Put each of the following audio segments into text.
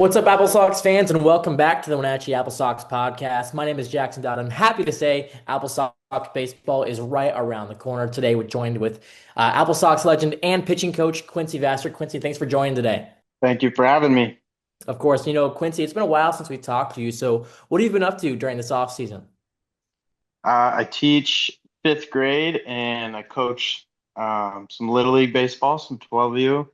What's up, AppleSox fans, and welcome back to the Wenatchee AppleSox Podcast. My name is Jackson Dodd. I'm happy to say AppleSox baseball is right around the corner. Today, we're joined with AppleSox legend and pitching coach Quincy Vassar. Quincy, thanks for joining today. Thank you for having me. Of course, Quincy, it's been a while since we talked to you. So, what have you been up to during this off season? I teach fifth grade and I coach some Little League baseball, some 12U,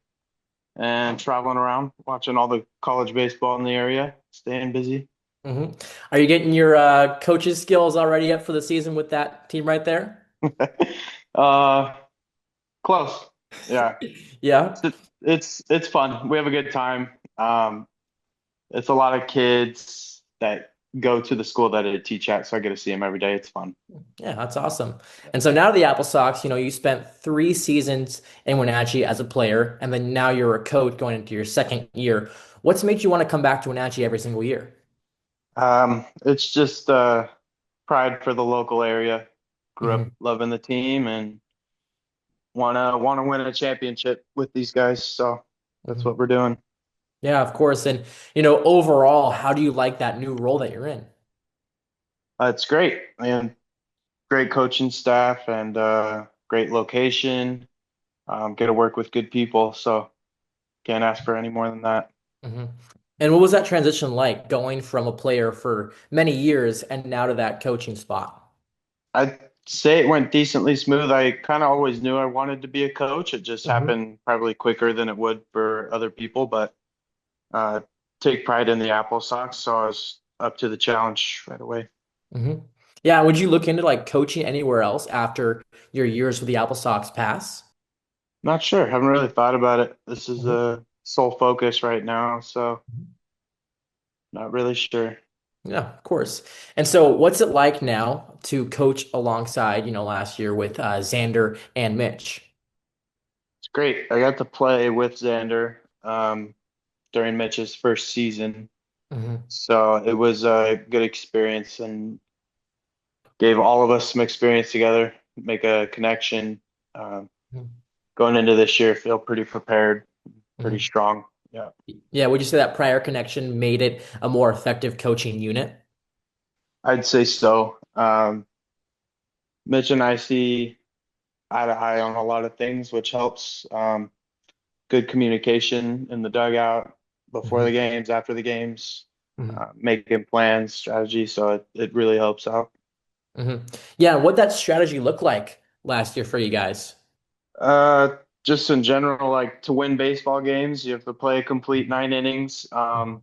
and traveling around, watching all the college baseball in the area, staying busy. hmm Are you getting your coach's skills already up for the season with that team right there? Uh, Close. Yeah. Yeah. It's fun. We have a good time. It's a lot of kids that go to the school that I teach at, so I get to see them every day. It's fun. Yeah, that's awesome. And so now the Apple Sox, you spent 3 seasons in Wenatchee as a player, and then now you're a coach going into your second year. What's made you want to come back to Wenatchee every single year? It's just pride for the local area. Grew up hmm loving the team and wanna win a championship with these guys. So that's hmm what we're doing. Yeah, of course. And overall, how do you like that new role that you're in? It's great, man. Great coaching staff and great location. Get to work with good people. So can't ask for any more than that. hmm And what was that transition like going from a player for many years and now to that coaching spot? I'd say it went decently smooth. I kind of always knew I wanted to be a coach. It just hmm happened probably quicker than it would for other people, but uh, take pride in the Apple Sox, so I was up to the challenge right away. hmm Yeah, would you look into like coaching anywhere else after your years with the Apple Sox pass? Not sure. Haven't really thought about it. This is a sole focus right now, so Mhm. not really sure. Yeah, of course. And so, what's it like now to coach alongside, last year with Xander and Mitch? It's great. I got to play with Xander during Mitch's first season, hmm so it was a good experience and gave all of us some experience together, make a connection. Um, Going into this year, feel pretty prepared, pretty hmm strong. Yeah, Yeah, would you say that prior connection made it a more effective coaching unit? I'd say so. Mitch and I see eye to eye on a lot of things, which helps. Good communication in the dugout before the hmm games, after the games, hmm making plans, strategy. So it really helps out. hmm Yeah, what that strategy look like last year for you guys? Uh, just in general, like to win baseball games, you have to play a complete 9 innings. Mhm.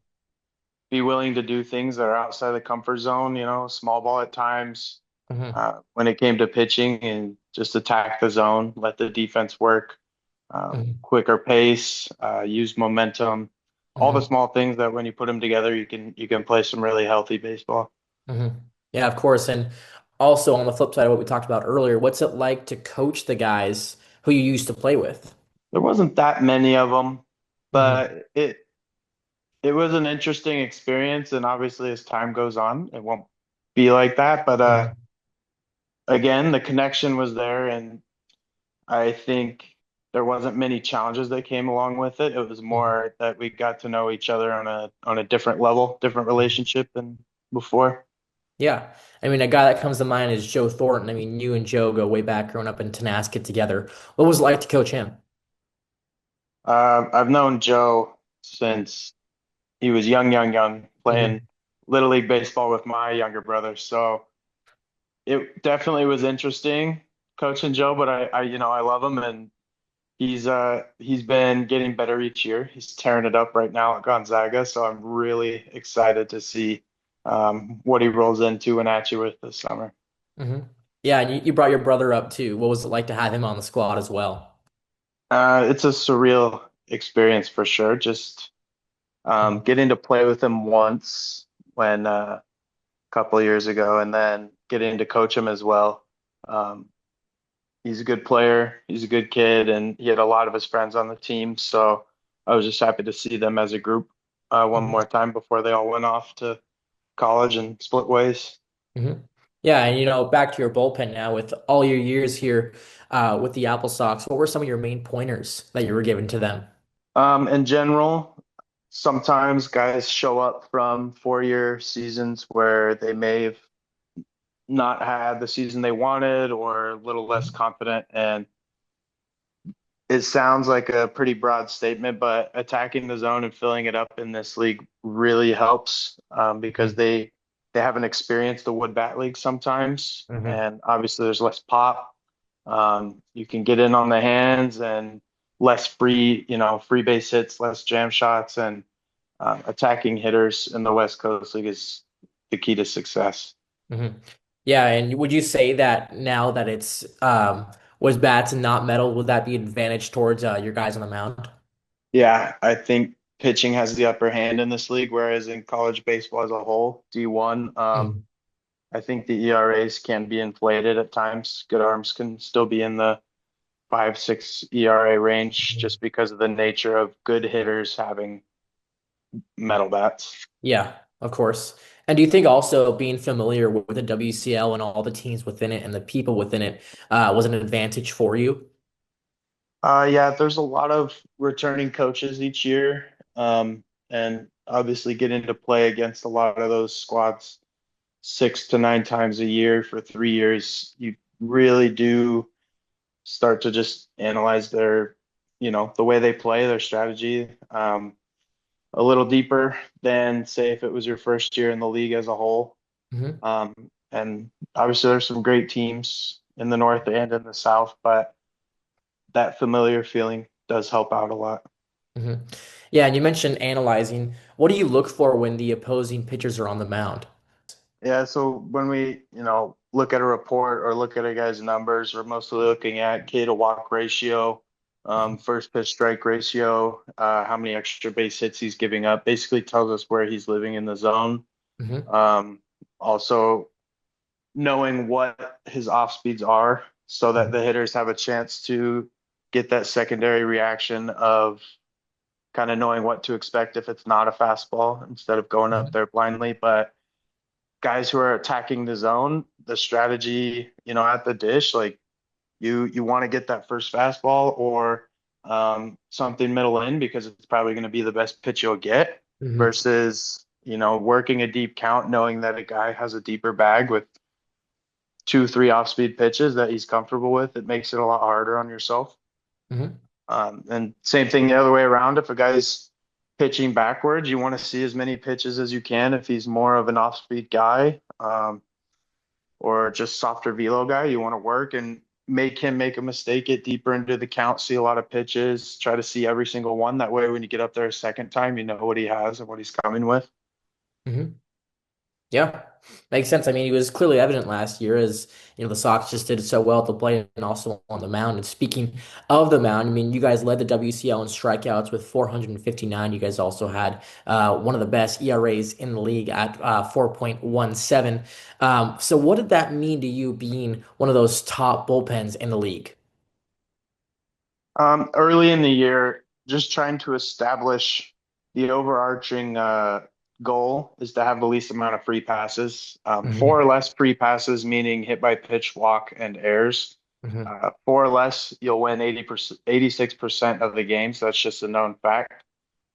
Be willing to do things that are outside the comfort zone, small ball at times. Mhm. When it came to pitching and just attack the zone, let the defense work, Mhm. quicker pace, use momentum, all the Mhm. small things that when you put them together, you can play some really healthy baseball. Mhm. Yeah, of course. And also on the flip side of what we talked about earlier, what's it like to coach the guys who you used to play with? There wasn't that many of them, Mhm. but it was an interesting experience, and obviously as time goes on, it won't be like that. But Mhm. again, the connection was there, and I think there wasn't many challenges that came along with it. It was Mhm. more that we got to know each other on a different level, different Mhm. relationship than before. Yeah. I mean, a guy that comes to mind is Joe Thornton. I mean, you and Joe go way back growing up in Tenasket together. What was it like to coach him? I've known Joe since he was young, young, young, playing Mhm. Little League baseball with my younger brother. So it definitely was interesting coaching Joe, but I love him and he's been getting better each year. He's tearing it up right now at Gonzaga, so I'm really excited to see what he rolls into and at you with this summer. Mhm. Yeah, and you brought your brother up too. What was it like to have him on the squad as well? It's a surreal experience for sure. Just Mhm. getting to play with him once when a couple of years ago, and then getting to coach him as well. Um, he's a good player. He's a good kid, and he had a lot of his friends on the team. So I was just happy to see them as a group one Mhm. more time before they all went off to college and split ways. Mhm. Yeah, and back to your bullpen now with all your years here with the Apple Sox, what were some of your main pointers that you were given to them? In general, sometimes guys show up from 4-year seasons where they may have not had the season they wanted or a little less confident. And it sounds like a pretty broad statement, but attacking the zone and filling it up in this league really helps because Mhm. they haven't experienced the wood bat league sometimes, Mhm. and obviously there's less pop. You can get in on the hands and less free base hits, less jam shots, and attacking hitters in the West Coast League is the key to success. Mhm. Yeah, and would you say that now that it's was bats and not metal, would that be an advantage towards your guys on the mound? Yeah, I think pitching has the upper hand in this league, whereas in college baseball as a whole, D1, Mhm. I think the ERAs can be inflated at times. Good arms can still be in the 5, 6 ERA range Mhm. just because of the nature of good hitters having metal bats. Yeah, of course. And do you think also being familiar with the WCL and all the teams within it and the people within it was an advantage for you? Yeah, there's a lot of returning coaches each year, and obviously getting to play against a lot of those squads 6 to 9 times a year for 3 years. You really do start to just analyze the way they play, their strategy, a little deeper than say if it was your first year in the league as a whole. Hmm. Um, and obviously there's some great teams in the north and in the south, but that familiar feeling does help out a lot. Hmm. Yeah, and you mentioned analyzing. What do you look for when the opposing pitchers are on the mound? Yeah, so when we look at a report or look at a guy's numbers, we're mostly looking at K to walk ratio, first pitch strike ratio, how many extra base hits he's giving up. Basically tells us where he's living in the zone. Hmm. Um, Also knowing what his off speeds are so that the hitters have a chance to get that secondary reaction of kind of knowing what to expect if it's not a fastball instead of going up Hmm. there blindly. But guys who are attacking the zone, the strategy, at the dish, like you want to get that first fastball or something middle in because it's probably going to be the best pitch you'll get Hmm. versus, working a deep count, knowing that a guy has a deeper bag with 2, 3 off-speed pitches that he's comfortable with. It makes it a lot harder on yourself. Hmm. And same thing the other way around. If a guy's pitching backwards, you want to see as many pitches as you can if he's more of an off-speed guy. Or just softer velo guy, you want to work and make him make a mistake, get deeper into the count, see a lot of pitches, try to see every single one. That way, when you get up there a second time, you know what he has and what he's coming with. Hmm. Yeah, makes sense. I mean, he was clearly evident last year as, the Sox just did so well at the plate and also on the mound. And speaking of the mound, I mean, you guys led the WCL in strikeouts with 459. You guys also had one of the best ERAs in the league at 4.17. So what did that mean to you being one of those top bullpens in the league? Early in the year, just trying to establish the overarching goal is to have the least amount of free passes. Four or Hmm. less free passes, meaning hit by pitch, walk, and errors. Hmm. Four or less, you'll win 80%, 86% of the games. That's just a known fact.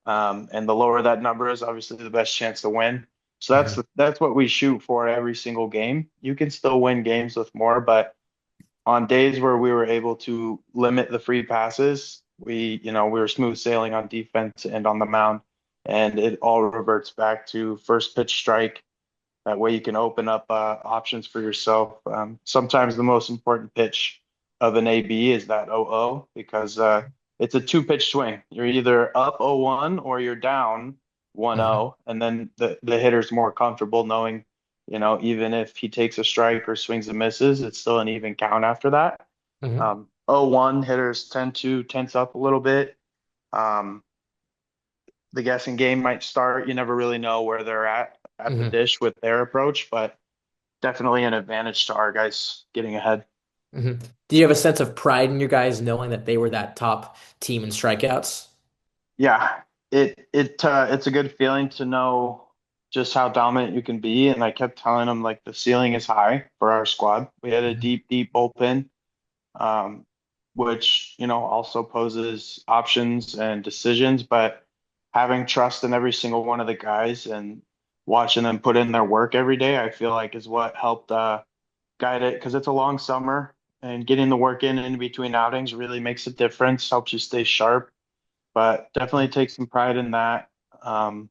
And the lower that number is, obviously the best chance to win. So Hmm. that's what we shoot for every single game. You can still win games with more, but on days where we were able to limit the free passes, we were smooth sailing on defense and on the mound, and it all reverts back to first pitch strike. That way you can open up options for yourself. Sometimes the most important pitch of an AB is that 0-0 because it's a two-pitch swing. You're either up 0-1 or you're down 1-0, and then the hitter's more comfortable knowing, even if he takes a strike or swings and misses, it's still an even count after that. Hmm. 0-1 hitters tend to tense up a little bit. Um, the guessing game might start. You never really know where they're at the Hmm. dish with their approach, but definitely an advantage to our guys getting ahead. Hmm. Did you have a sense of pride in your guys knowing that they were that top team in strikeouts? Yeah, it's a good feeling to know just how dominant you can be. And I kept telling them like the ceiling is high for our squad. We had a Mhm. deep, deep bullpen, um, which also poses options and decisions. But having trust in every single one of the guys and watching them put in their work every day, I feel like is what helped guide it because it's a long summer and getting the work in between outings really makes a difference, helps you stay sharp, but definitely take some pride in that. Um,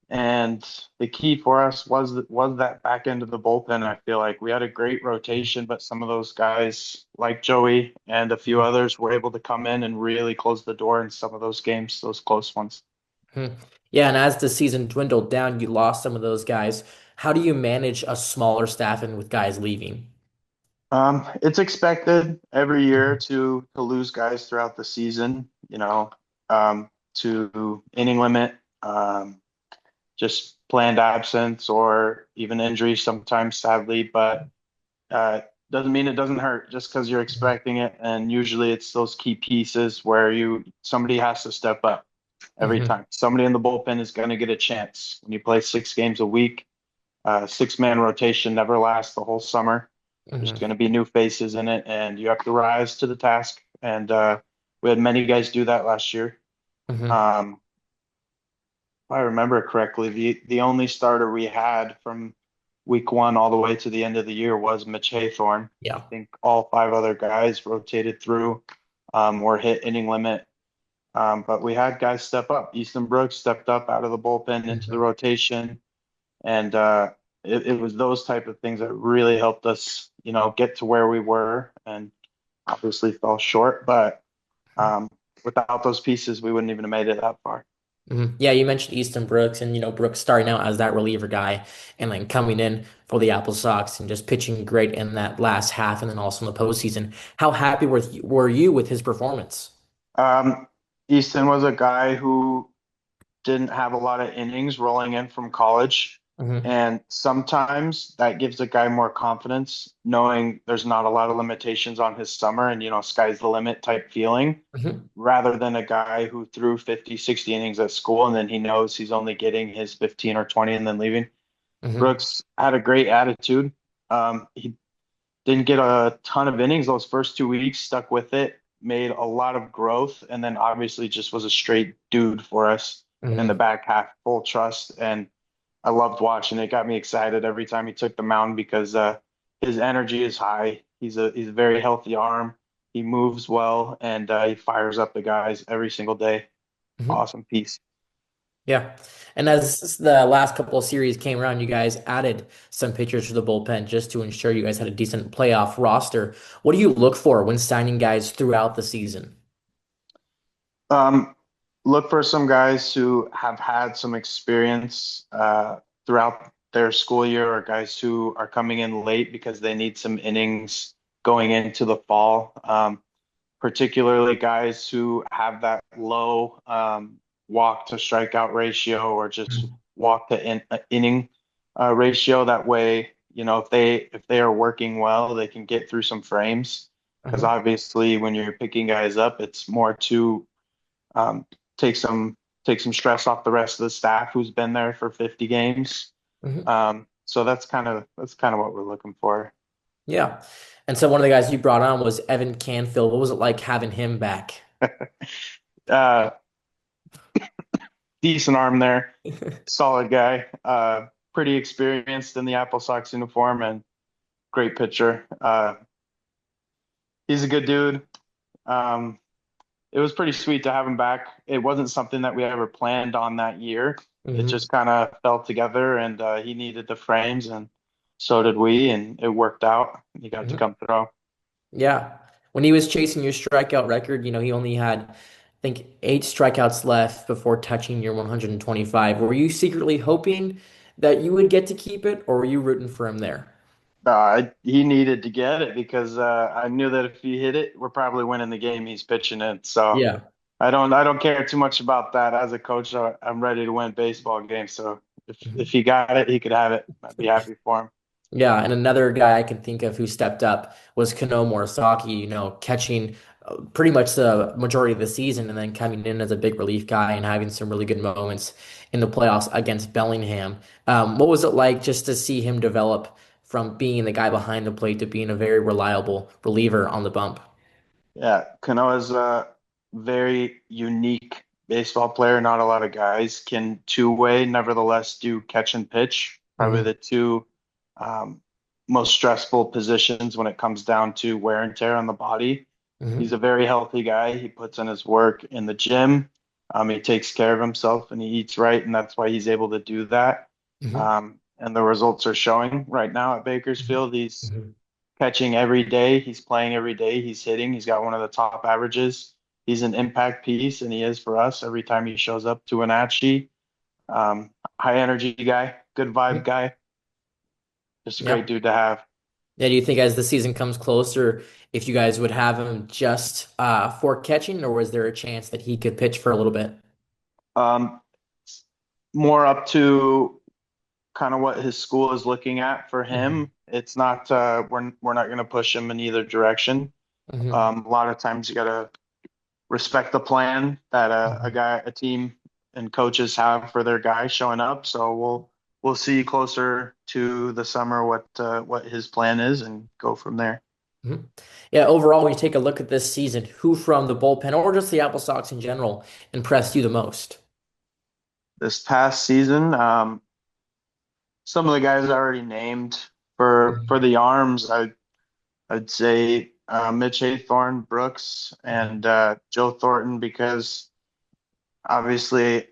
and the key for us was that back end of the bullpen. I feel like we had a great rotation, but some of those guys, like Joey and a few others, were able to come in and really close the door in some of those games, those close ones. Mhm. Yeah, and as the season dwindled down, you lost some of those guys. How do you manage a smaller staff and with guys leaving? It's expected every year Mhm. to lose guys throughout the season, um, to inning limit, just planned absence or even injury sometimes, sadly, but doesn't mean it doesn't hurt just because you're expecting it. And usually it's those key pieces where somebody has to step up every Mhm. time. Somebody in the bullpen is going to get a chance. When you play 6 games a week, six-man rotation never lasts the whole summer. There's Mhm. going to be new faces in it, and you have to rise to the task. And we had many guys do that last year. Mhm. Um, if I remember correctly, the only starter we had from week one all the way to the end of the year was Mitch Haythorne. I Yeah. think all five other guys rotated through or hit inning limit. But we had guys step up. Easton Brooks stepped up out of the bullpen into the Mhm. rotation, and it was those type of things that really helped us, get to where we were, and obviously fell short. But um, without those pieces, we wouldn't even have made it that far. Mhm. Yeah, you mentioned Easton Brooks, and Brooks starting out as that reliever guy, and then coming in for the Apple Sox and just pitching great in that last half, and then also in the postseason. How happy were you with his performance? Um, Easton was a guy who didn't have a lot of innings rolling in from college. Hmm. And sometimes that gives a guy more confidence, knowing there's not a lot of limitations on his summer and, sky's the limit type feeling, Hmm. rather than a guy who threw 50, 60 innings at school and then he knows he's only getting his 15 or 20 and then leaving. Hmm. Brooks had a great attitude. He didn't get a ton of innings those first 2 weeks, stuck with it, made a lot of growth, and then obviously just was a straight dude for us in the Hmm. back half, full trust. And I loved watching it. Got me excited every time he took the mound because his energy is high. He's a very healthy arm. He moves well and he fires up the guys every single day. Hmm. Awesome piece. Yeah. And as the last couple of series came around, you guys added some pitchers to the bullpen just to ensure you guys had a decent playoff roster. What do you look for when signing guys throughout the season? Um, Look for some guys who have had some experience throughout their school year, or guys who are coming in late because they need some innings going into the fall. Particularly guys who have that low walk to strikeout ratio or just walk to inning ratio. That way, if they are working well, they can get through some frames. Because Hmm. obviously, when you're picking guys up, it's more to um, take some take some stress off the rest of the staff who's been there for 50 games. Hmm. So that's kind of what we're looking for. Yeah. And so one of the guys you brought on was Evan Canfield. What was it like having him back? Uh, Decent arm there, solid guy, pretty experienced in the AppleSox uniform and great pitcher. He's a good dude. Um, it was pretty sweet to have him back. It wasn't something that we ever planned on that year. It Hmm. just kind of fell together, and he needed the frames, and so did we, and it worked out. He got to Hmm. come through. Yeah. When he was chasing your strikeout record, he only had, I think, 8 strikeouts left before touching your 125. Were you secretly hoping that you would get to keep it, or were you rooting for him there? He needed to get it because I knew that if he hit it, we're probably winning the game he's pitching in. So Yeah. I don't care too much about that. As a coach, I'm ready to win baseball games. So if Mhm. he got it, he could have it. I'd be happy for him. Yeah, and another guy I can think of who stepped up was Kano Morisaki, catching pretty much the majority of the season and then coming in as a big relief guy and having some really good moments in the playoffs against Bellingham. What was it like just to see him develop from being the guy behind the plate to being a very reliable reliever on the bump? Yeah, Kanoa is a very unique baseball player. Not a lot of guys can two-way, nevertheless do catch and pitch. Probably Hmm. the two um, most stressful positions when it comes down to wear and tear on the body. He's Hmm. a very healthy guy. He puts in his work in the gym. He takes care of himself and he eats right, and that's why he's able to do that. Hmm. And the results are showing right now at Bakersfield. He's Hmm. catching every day. He's playing every day. He's hitting. He's got one of the top averages. He's an impact piece, and he is for us every time he shows up to Wenatchee. High energy guy, good vibe Hmm. guy. Just a great Yep. dude to have. Yeah, do you think as the season comes closer, if you guys would have him just for catching, or was there a chance that he could pitch for a little bit? Um, More up to kind of what his school is looking at for Hmm. him. It's not we're not going to push him in either direction. Hmm. A lot of times you got to respect the plan that Hmm. a team and coaches have for their guy showing up. So we'll see closer to the summer what his plan is and go from there. Hmm. Yeah, overall, when you take a look at this season, who from the bullpen or just the Apple Sox in general impressed you the most? This past season, some of the guys I already named for Hmm. the arms, I'd say Mitch Haythorne, Brooks, Hmm. and Joe Thornton because obviously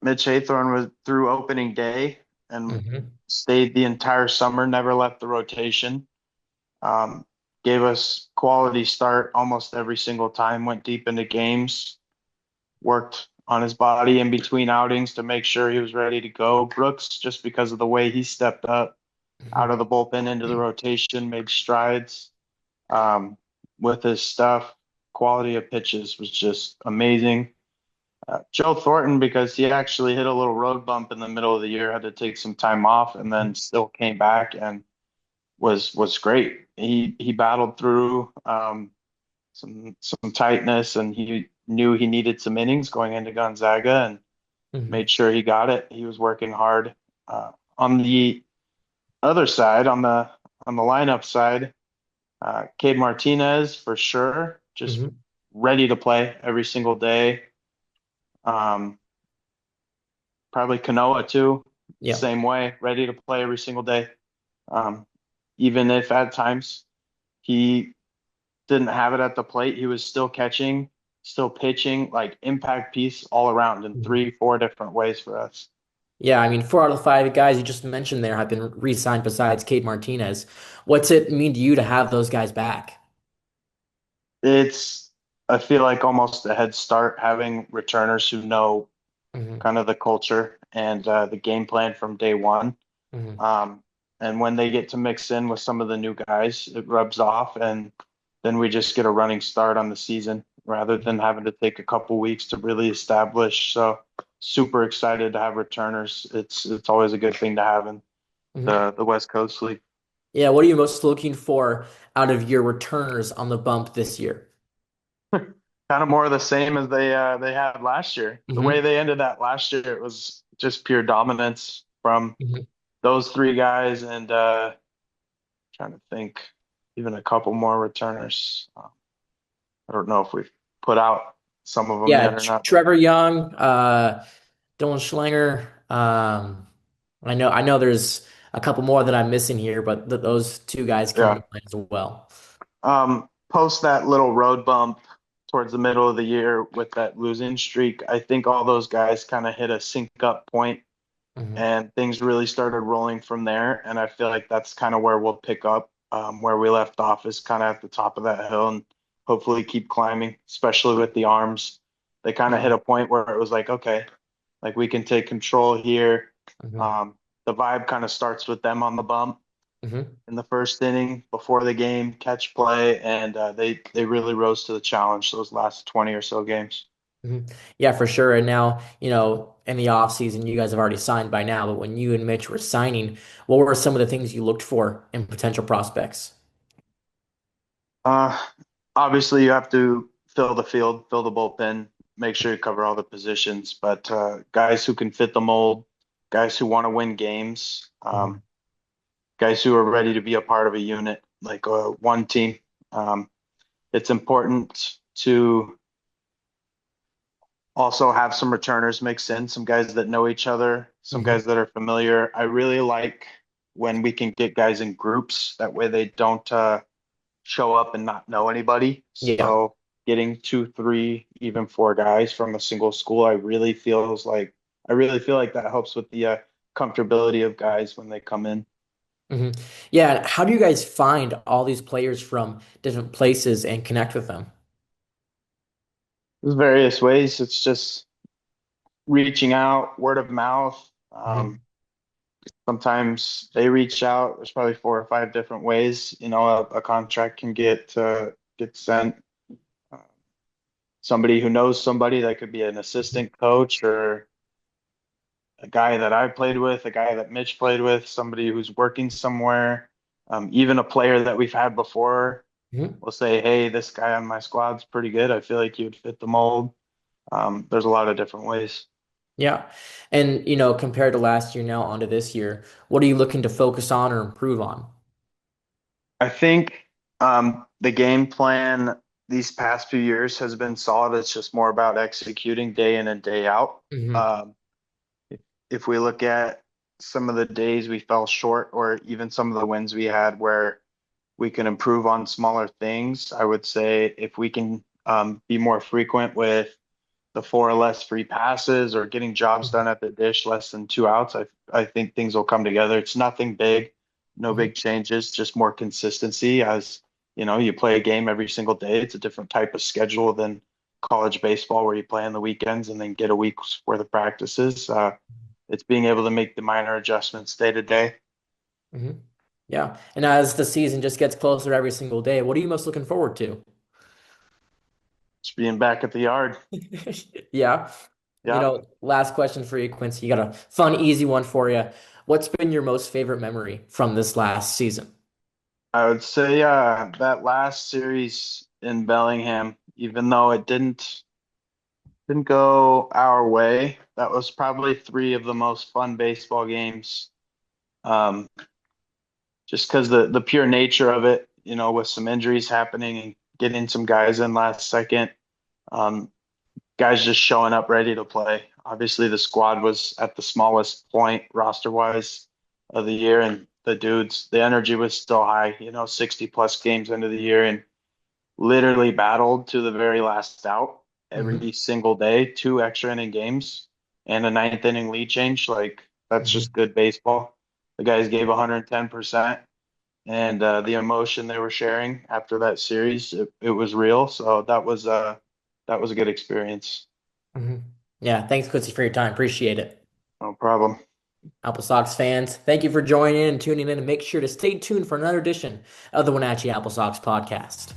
Mitch Haythorne was through opening day and Hmm. stayed the entire summer, never left the rotation. Um, Gave us quality start almost every single time, went deep into games, worked on his body in between outings to make sure he was ready to go. Brooks, just because of the way he stepped up out of the bullpen into the rotation, made strides um, with his stuff. Quality of pitches was just amazing. Joe Thornton, because he actually hit a little road bump in the middle of the year, had to take some time off, and then still came back and was great. He battled through some tightness, and he knew he needed some innings going into Gonzaga, and Hmm. made sure he got it. He was working hard. On the other side, on the lineup side, Cade Martinez for sure, just Hmm. ready to play every single day. Um, Probably Kanoa too, Yeah. same way, ready to play every single day. Um, Even if at times he didn't have it at the plate, he was still catching, still pitching, like impact piece all around in Mhm. three, four different ways for us. Yeah, I mean, 4 out of the 5 guys you just mentioned there have been re-signed besides Kate Martinez. What's it mean to you to have those guys back? It's, I feel like almost a head start having returners who know Hmm. kind of the culture and the game plan from day one. Hmm. Um, and when they get to mix in with some of the new guys, it rubs off, and then we just get a running start on the season rather than having to take a couple weeks to really establish. So super excited to have returners. It's always a good thing to have in Hmm. the West Coast League. Yeah, what are you most looking for out of your returners on the bump this year? Kind of more of the same as they had last year. The way Hmm. they ended that last year, it was just pure dominance from Hmm. those three guys, and trying to think, even a couple more returners. I don't know if we've put out some of them Yeah, yet or not, but Trevor Young, Dylan Schlanger. I know there's a couple more that I'm missing here, but th those two guys come yeah. to mind as well. Post that little road bump towards the middle of the year with that losing streak, I think all those guys kind of hit a sync up point Hmm. and things really started rolling from there. And I feel like that's kind of where we'll pick up where we left off is kind of at the top of that hill and hopefully keep climbing, especially with the arms. They kind of hit Hmm. a point where it was like, okay, like we can take control here. Hmm. Um, the vibe kind of starts with them on the bump Hmm. in the first inning before the game, catch play, and they really rose to the challenge those last 20 or so games. Hmm. Yeah, for sure. And now, in the off season, you guys have already signed by now, but when you and Mitch were signing, what were some of the things you looked for in potential prospects? Uh, Obviously, you have to fill the field, fill the bullpen, make sure you cover all the positions, but guys who can fit the mold, guys who want to win games, Hmm. guys who are ready to be a part of a unit, like one team. Um, it's important to Also have some returners mixed in, some guys that know each other, some Hmm. guys that are familiar. I really like when we can get guys in groups. That way they don't show up and not know anybody. Yeah. So getting two, three, even four guys from a single school, I really feel like that helps with the comfortability of guys when they come in. Hmm. Yeah. How do you guys find all these players from different places and connect with them? There's various ways. It's just reaching out, word of mouth. Hmm. Sometimes they reach out. There's probably four or five different ways. A contract can get sent. Uh, Somebody who knows somebody that could be an assistant coach or a guy that I played with, a guy that Mitch played with, somebody who's working somewhere, even a player that we've had before Hmm. will say, "Hey, this guy on my squad's pretty good. I feel like he would fit the mold." There's a lot of different ways. Yeah. And, compared to last year now onto this year, what are you looking to focus on or improve on? I think the game plan these past few years has been solid. It's just more about executing day in and day out. Hmm. Um, if we look at some of the days we fell short, or even some of the wins we had where we can improve on smaller things, I would say if we can be more frequent with the four or less free passes or getting jobs done at the dish less than two outs, I think things will come together. It's nothing big, no Hmm. big changes, just more consistency as you play a game every single day. It's a different type of schedule than college baseball where you play on the weekends and then get a week's worth of practices. It's being able to make the minor adjustments day to day. Hmm. Yeah. And as the season just gets closer every single day, what are you most looking forward to? Just being back at the yard. Yeah. Yep. Last question for you, Quincy. You got a fun, easy one for you. What's been your most favorite memory from this last season? I would say that last series in Bellingham, even though it didn't go our way, that was probably three of the most fun baseball games. Um, just because the pure nature of it, with some injuries happening and getting some guys in last second, um, guys just showing up ready to play. Obviously, the squad was at the smallest point roster wise of the year, and the energy was still high, 60 plus games into the year, and literally battled to the very last out Hmm. every single day, two extra inning games and a ninth inning lead change. Like, that's Hmm. just good baseball. The guys gave 110%, and the emotion they were sharing after that series, it was real. So that was a good experience. Hmm. Yeah. Thanks, Quincy, for your time. Appreciate it. No problem. AppleSox fans, thank you for joining in and tuning in, and make sure to stay tuned for another edition of the Wenatchee AppleSox podcast.